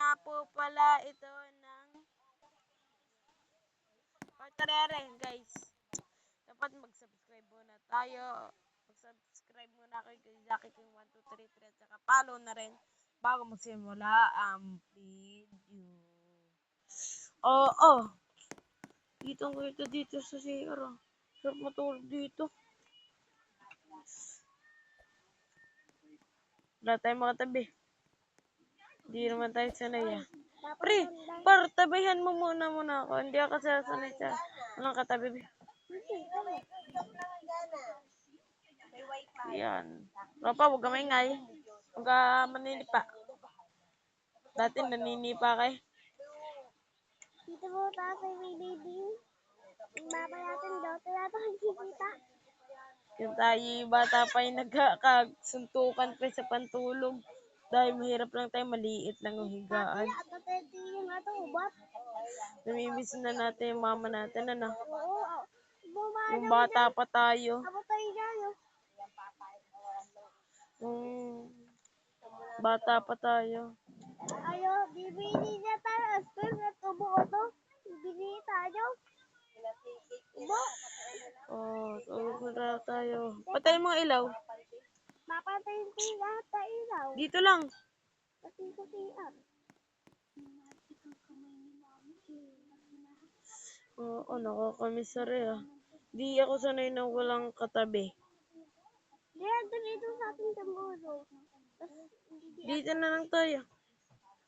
nga po pala ito ng Partarere, guys. Dapat mag-subscribe muna tayo. Mag-subscribe muna kayo kay Jackie King 1233 at saka follow na rin bago magsimula ang video. Oo. Dito sa CR. Sarap matulog dito. Wala tayong makatabi. Hindi naman tayo sanay. Pre, tabihan mo muna ako. Hindi ako sanay sa anong katabi. Yan. Papa, huwag ka maingay. Huwag ka maninipa. Dati naninipa kayo. Dito mo tayo may baby. Baba natin daw. Kaya ito kita. Yung tayo bata pa yung nagkakasuntukan pa sa pantulog. Dahil mahirap lang tayo, maliit lang yung higaan. At ito yung ato ubat. Namimiss na natin yung mama natin, ano? Oo. Yung bata pa tayo. Abo tayo dyan. Bata pa tayo. Ayo, bibili na tayo. Asper na tubo ito. Bibili tayo. Ubo. Tulog na tayo. Patay mo mga ilaw. Mapatayin tayo lahat sa ilaw. Dito lang. Pati sa CR. Oo, nakakamisari ah. Di ako sanay na walang katabi. Diyan, dito sa ating tambulo. Dito na lang tayo.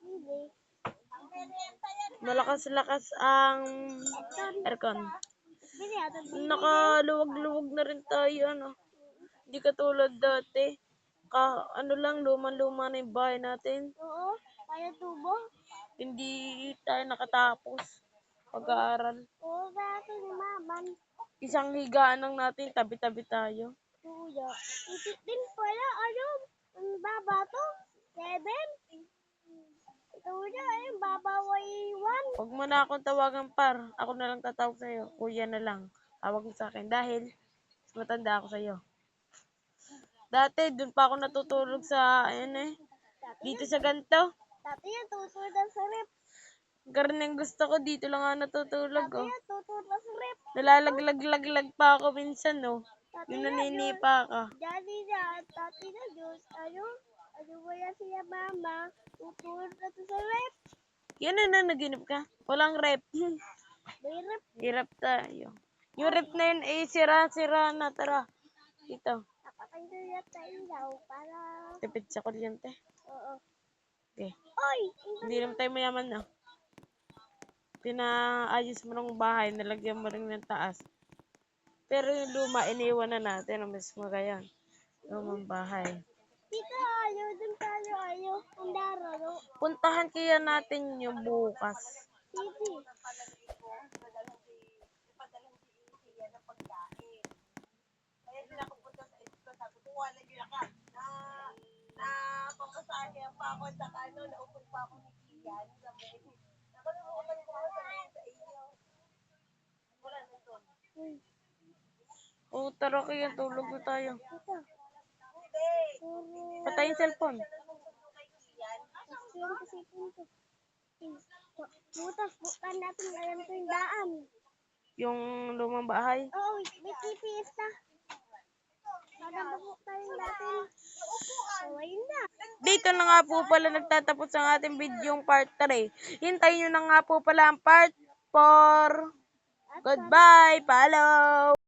Hindi. Malakas-lakas ang aircon. Bili ato. Nakaluwag-luwag na rin tayo, ano. Hindi katulad dati. Ano lang, luma-luma na yung bahay natin. Oo, tayo tubo. Hindi tayo nakatapos pag-aaral. Oo, dati ni Maman. Isang higaan lang natin, tabi-tabi tayo. Kuya. Itit din pala, ano? Ang baba to? 7? Ito na, ayun, baba way 1. Huwag mo na akong tawagan par. Ako na lang tatawag sa'yo. Kuya na lang. Tawag mo sa akin dahil mas matanda ako sa'yo. Dati, dun pa ako natutulog sa, dito sa ganito. Dati yan, tutulog sa rep. Karning gusto ko, dito lang ako natutulog, Dati yan, tutulog sa rep. Nalalaglag pa ako minsan, no. Dati Yung yan, naninipa ka. Dati na, dati na, Diyos, ano ba yan siya mama? Tutulog na to sa rep. Yan na, naginip ka. Walang rep. May rep. Hirap tayo. Yung rep na yun, sira-sira na. Tara. Dito. Napatay na yan sa ilaw para... Tipid sa kuryente. Oo. Okay. Oy! Hindi naman tayo mayaman, no. Pinaayos mo ng bahay, nalagyan mo rin ng taas. Pero yung luma, iniwan na natin. Ang mismo kaya. Lumang bahay. Dito ayo, dun tayo ayo. Ang dararo. Puntahan kaya natin yung bukas. Sige. Tara kaya, tulog na tayo. Ito. Patayin cellphone. Action kasi punto. Butas, bukan natin alam ko yung daan. Yung lumang bahay. Oo, may TPS na. Maganda tayong natin. Ayun na. Dito na nga po pala nagtatapos ang ating video part 3. Hintayin nyo na nga po pala ang part 4. Goodbye, follow!